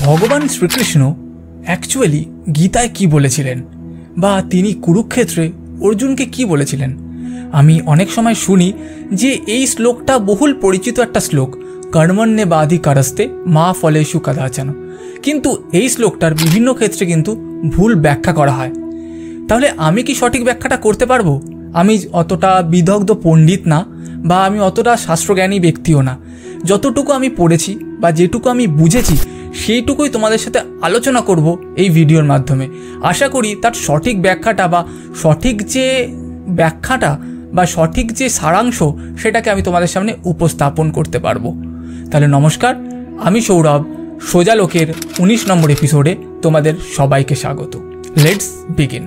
ভগবান শ্রীকৃষ্ণ অ্যাকচুয়ালি গীতায় কি বলেছিলেন বা তিনি কুরুক্ষেত্রে অর্জুনকে কি বলেছিলেন। আমি অনেক সময় শুনি যে এই শ্লোকটা বহুল পরিচিত একটা শ্লোক, কর্মণ্যেবাধিকারস্তে মা ফলেষু কদাচন, কিন্তু এই শ্লোকটার বিভিন্ন ক্ষেত্রে কিন্তু ভুল ব্যাখ্যা করা হয়। তাহলে আমি কি সঠিক ব্যাখ্যাটা করতে পারবো? আমি অতটা বিদগ্ধ পণ্ডিত না বা আমি অতটা শাস্ত্রজ্ঞানী ব্যক্তিও না। যতটুকু আমি পড়েছি বা যেটুকু আমি বুঝেছি সেইটুকুই তোমাদের সাথে আলোচনা করব এই ভিডিওর মাধ্যমে। আশা করি তার সঠিক ব্যাখ্যাটা বা সঠিক যে সারাংশ সেটাকে আমি তোমাদের সামনে উপস্থাপন করতে পারবো। তাহলে নমস্কার, আমি সৌরভ, সোজা লোকের 19 নম্বর এপিসোডে তোমাদের সবাইকে স্বাগত। Let's begin.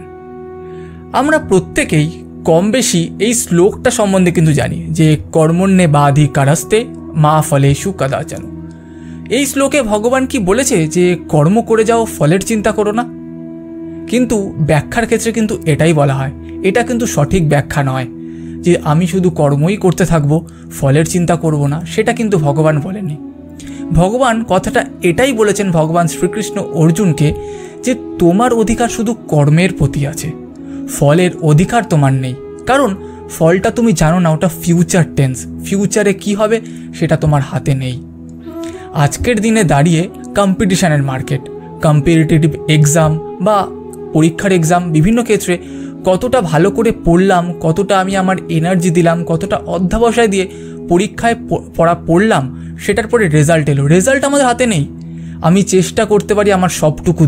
আমরা প্রত্যেকেই কম বেশি এই শ্লোকটা সম্বন্ধে কিন্তু জানি যে কর্মণ্যেবাধিকারস্তে মা ফলেষু কদাচন। এই শ্লোকে ভগবান কি বলেছে যে কর্ম করে যাও, ফলের চিন্তা করো না। কিন্তু ব্যাখ্যার ক্ষেত্রে কিন্তু এটাই বলা হয়। এটা কিন্তু সঠিক ব্যাখ্যা নয় যে আমি শুধু কর্মই করতে থাকবো, ফলের চিন্তা করব না, সেটা কিন্তু ভগবান বলেননি। ভগবান কথাটা এটাই বলেছেন ভগবান শ্রীকৃষ্ণ অর্জুনকে যে তোমার অধিকার শুধু কর্মের প্রতি আছে, ফলের অধিকার তোমার নেই। কারণ ফলটা তুমি জানো না, ওটা ফিউচার টেন্স, ফিউচারে কি হবে সেটা তোমার হাতে নেই। আজকের দিনে দাঁড়িয়ে কম্পিটিশনের মার্কেট, কম্পিটিটিভ এক্সাম বা পরীক্ষার এক্সাম, বিভিন্ন ক্ষেত্রে কতটা ভালো করে পড়লাম, কতটা আমি আমার এনার্জি দিলাম, কতটা অধ্যবসায় দিয়ে পরীক্ষায় পড়লাম, সেটার পরে রেজাল্ট এলো। রেজাল্ট আমাদের হাতে নেই। আমি চেষ্টা করতে পারি আমার সবটুকু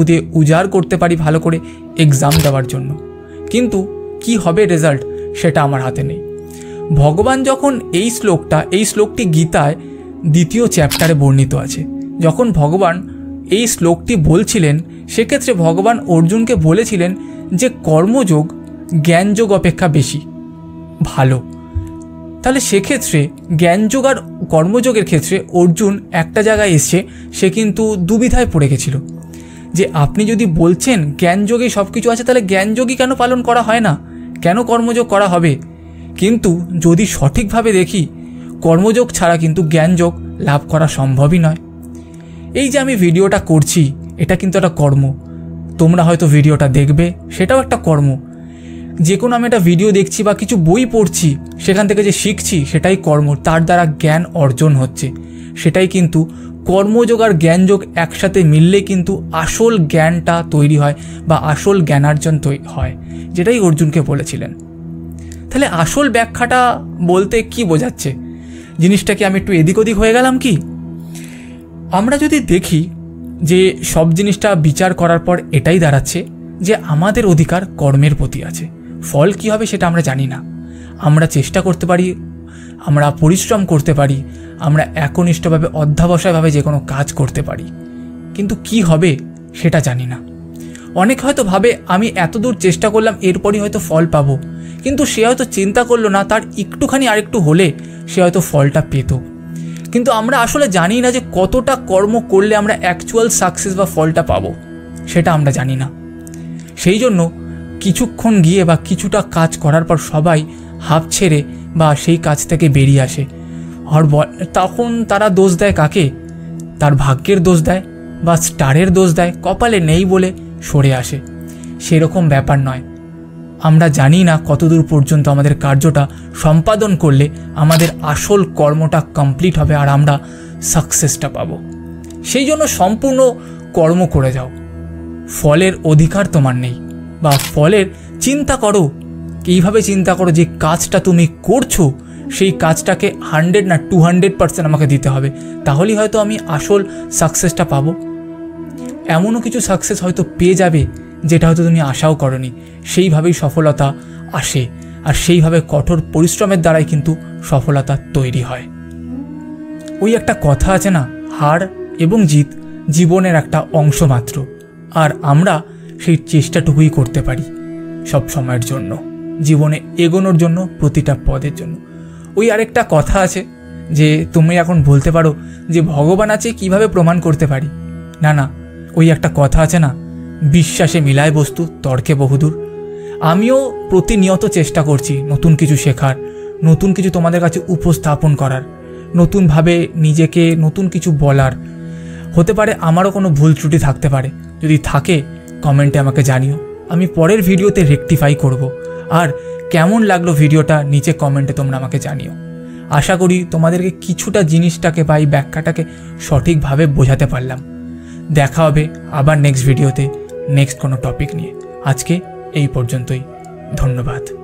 দিয়ে উজাড় করতে পারি ভালো করে এক্সাম দেওয়ার জন্য, কিন্তু কি হবে রেজাল্ট সেটা আমার হাতে নেই। ভগবান যখন এই শ্লোকটি গীতায় 2য় চ্যাপ্টারে বর্ণিত আছে। যখন ভগবান এই শ্লোকটি বলছিলেন সেক্ষেত্রে ভগবান অর্জুনকে বলেছিলেন যে কর্মযোগ জ্ঞানযোগ অপেক্ষা বেশি ভালো। তাহলে সেক্ষেত্রে জ্ঞানযোগ আর কর্মযোগের ক্ষেত্রে অর্জুন একটা জায়গায় এসছে, সে কিন্তু দুবিধায় পড়ে গেছিল যে আপনি যদি বলছেন জ্ঞানযোগেই সব কিছু আছে, তাহলে জ্ঞানযোগই কেন পালন করা হয় না, কেন কর্মযোগ করা হবে? কিন্তু যদি সঠিকভাবে দেখি, কর্মযোগ ছাড়া কিন্তু জ্ঞানযোগ লাভ করা সম্ভবই নয়। এই যে আমি ভিডিওটা করছি, এটা কিন্তু একটা কর্ম। তোমরা হয়তো ভিডিওটা দেখবে, সেটাও একটা কর্ম। যে কোনো আমি একটা ভিডিও দেখছি বা কিছু বই পড়ছি, সেখান থেকে যে শিখছি সেটাই কর্ম, তার দ্বারা জ্ঞান অর্জন হচ্ছে। সেটাই কিন্তু কর্মযোগ আর জ্ঞানযোগ একসাথে মিললে কিন্তু আসল জ্ঞানটা তৈরি হয় বা আসল জ্ঞানার্জন হয়, যেটাই অর্জুনকে বলেছিলেন। তাহলে আসল ব্যাখ্যাটা বলতে কি বোঝাচ্ছে? জিনিসটা কি আমি একটু এদিক ওদিক হয়ে গেলাম কি? আমরা যদি দেখি যে সব জিনিসটা বিচার করার পর এটাই দাঁড়াচ্ছে যে আমাদের অধিকার কর্মের প্রতি আছে, ফল কি হবে সেটা আমরা জানি না। আমরা চেষ্টা করতে পারি, আমরা পরিশ্রম করতে পারি, আমরা একনিষ্ঠভাবে অধ্যবসায়ভাবে যে কোনো কাজ করতে পারি, কিন্তু কি হবে সেটা জানি না। অনেক হয়তো ভাবে আমি এতদূর চেষ্টা করলাম, এরপরই হয়তো ফল পাবো, কিন্তু সে হয়তো চিন্তা করলো না তার একটুখানি আরেকটু হলে সে হয়তো ফলটা পেত। কিন্তু আমরা আসলে জানি না যে কতটা কর্ম করলে আমরা অ্যাকচুয়াল সাকসেস বা ফলটা পাবো, সেটা আমরা জানি না। সেই জন্য কিছুক্ষণ গিয়ে বা কিছুটা কাজ করার পর সবাই হাঁপ ছেড়ে বা সেই কাজ থেকে বেরিয়ে আসে। আর তখন তারা দোষ দেয় কাকে? তার ভাগ্যের দোষ দেয় বা স্টারের দোষ দেয়, কপালে নেই বলে সরে আসে। সেরকম ব্যাপার নয়। আমরা জানি না কতদূর পর্যন্ত আমাদের কার্যটা সম্পাদন করলে আমাদের আসল কর্মটা কমপ্লিট হবে আর আমরা সাকসেসটা পাবো। সেই জন্য সম্পূর্ণ কর্ম করে যাও, ফলের অধিকার তোমার নেই। বা ফলের চিন্তা করো, এইভাবে চিন্তা করো যে কাজটা তুমি করছো সেই কাজটাকে 100 না 200% আমাকে দিতে হবে, তাহলেই হয়তো আমি আসল সাকসেসটা পাবো। এমনও কিছু সাকসেস হয়তো পেয়ে যাবে যেটা হয়তো তুমি আশাও করনি। সেইভাবেই সফলতা আসে, আর সেইভাবে কঠোর পরিশ্রমের দ্বারাই কিন্তু সফলতা তৈরি হয়। ওই একটা কথা আছে না, হার এবং জিত জীবনের একটা অংশ মাত্র, আর আমরা সেই চেষ্টাটুকুই করতে পারি সব সময়ের জন্য, জীবনে এগোনোর জন্য, প্রতিটা পদের জন্য। ওই আরেকটা কথা আছে যে তুমি এখন বলতে পারো যে ভগবান আছে, কিভাবে প্রমাণ করতে পারি? না, ওই একটা কথা আছে না, বিশ্বাসে মিলায় বস্তু, তর্কে বহুদূর। আমিও প্রতিনিয়ত চেষ্টা করছি নতুন কিছু শেখার, নতুন কিছু তোমাদের কাছে উপস্থাপন করার, নতুনভাবে নিজেকে নতুন কিছু বলার। হতে পারে আমারও কোনো ভুল ত্রুটি থাকতে পারে, যদি থাকে কমেন্টে আমাকে জানিও, আমি পরের ভিডিওতে রেকটিফাই করব। আর কেমন লাগলো ভিডিওটা নিচে কমেন্টে তোমরা আমাকে জানিও। আশা করি তোমাদেরকে কিছুটা জিনিসটাকে বা এই ব্যাখ্যাটাকে সঠিকভাবে বোঝাতে পারলাম। দেখা হবে আবার নেক্সট ভিডিওতে নেক্সট কোনো টপিক নিয়ে। আজকে এই পর্যন্তই, ধন্যবাদ।